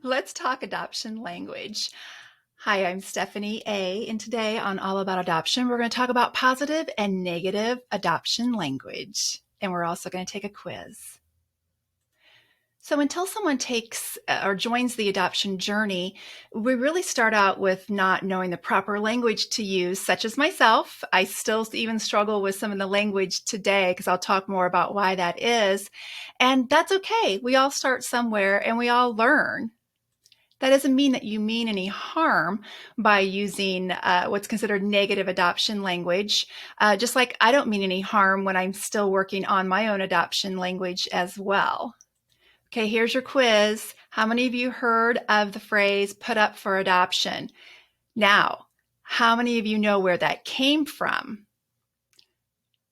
Let's talk adoption language. Hi, I'm Stephanie A, and today on All About Adoption, we're going to talk about positive and negative adoption language. And we're also going to take a quiz. So until someone takes or joins the adoption journey, we really start out with not knowing the proper language to use, such as myself. I still even struggle with some of the language today because I'll talk more about why that is. And that's okay. We all start somewhere and we all learn. That doesn't mean that you mean any harm by using what's considered negative adoption language, just like I don't mean any harm when I'm still working on my own adoption language as well. Okay, here's your quiz. How many of you heard of the phrase put up for adoption? Now, how many of you know where that came from?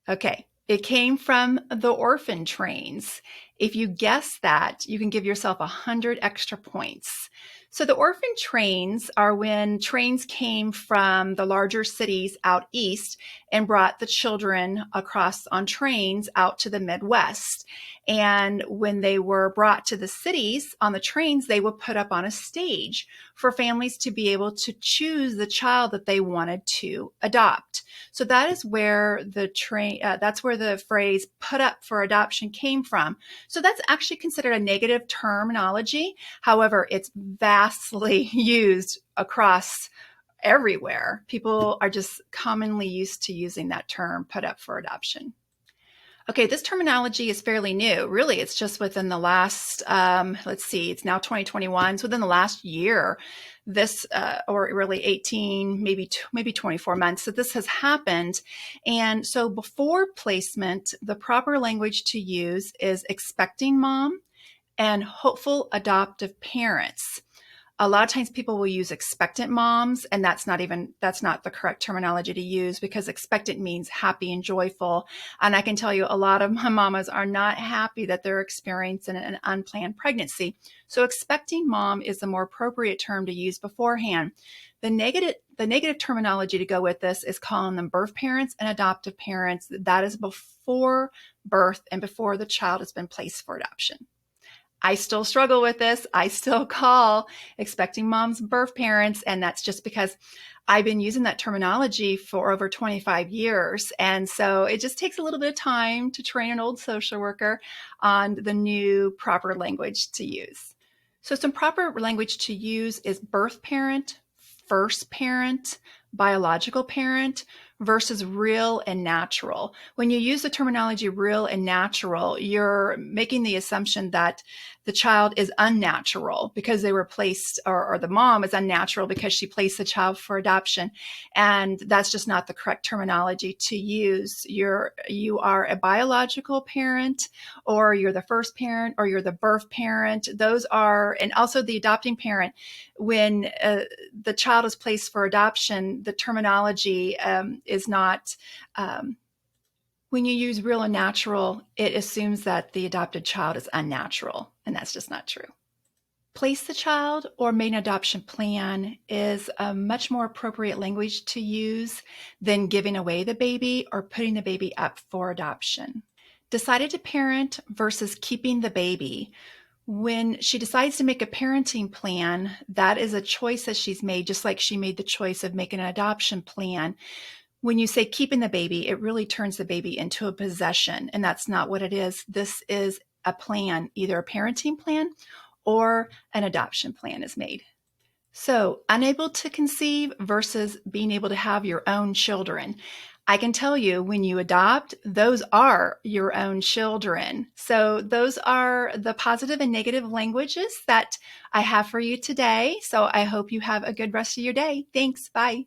Okay, it came from the orphan trains. If you guess that, you can give yourself 100 extra points. So the orphan trains are when trains came from the larger cities out east and brought the children across on trains out to the Midwest. And when they were brought to the cities on the trains, they would put up on a stage for families to be able to choose the child that they wanted to adopt. So that is where that's where the phrase put up for adoption came from. So that's actually considered a negative terminology. However, it's vastly used across everywhere. People are just commonly used to using that term, put up for adoption. Okay, this terminology is fairly new. Really, it's just within the last, it's now 2021. So within the last year, or really 18, maybe 24 months, that this has happened. And so before placement, the proper language to use is expecting mom and hopeful adoptive parents. A lot of times people will use expectant moms, and that's not the correct terminology to use because expectant means happy and joyful. And I can tell you a lot of my mamas are not happy that they're experiencing an unplanned pregnancy. So expecting mom is the more appropriate term to use beforehand. The negative terminology to go with this is calling them birth parents and adoptive parents. That is before birth and before the child has been placed for adoption. I still struggle with this. I still call expecting moms birth parents, and that's just because I've been using that terminology for over 25 years. And so it just takes a little bit of time to train an old social worker on the new proper language to use. So some proper language to use is birth parent, first parent, biological parent, versus real and natural. When you use the terminology real and natural, you're making the assumption that the child is unnatural because they were placed, or the mom is unnatural because she placed the child for adoption. And that's just not the correct terminology to use. You are a biological parent, or you're the first parent, or you're the birth parent. Those are, and also the adopting parent. When the child is placed for adoption, the terminology is not, when you use real and natural, it assumes that the adopted child is unnatural, and that's just not true. Place the child or make an adoption plan is a much more appropriate language to use than giving away the baby or putting the baby up for adoption. Decided to parent versus keeping the baby. When she decides to make a parenting plan, that is a choice that she's made, just like she made the choice of making an adoption plan. When you say keeping the baby, it really turns the baby into a possession, and that's not what it is. This is a plan, either a parenting plan or an adoption plan is made. So, unable to conceive versus being able to have your own children. I can tell you when you adopt, those are your own children. So those are the positive and negative languages that I have for you today. So I hope you have a good rest of your day. Thanks. Bye.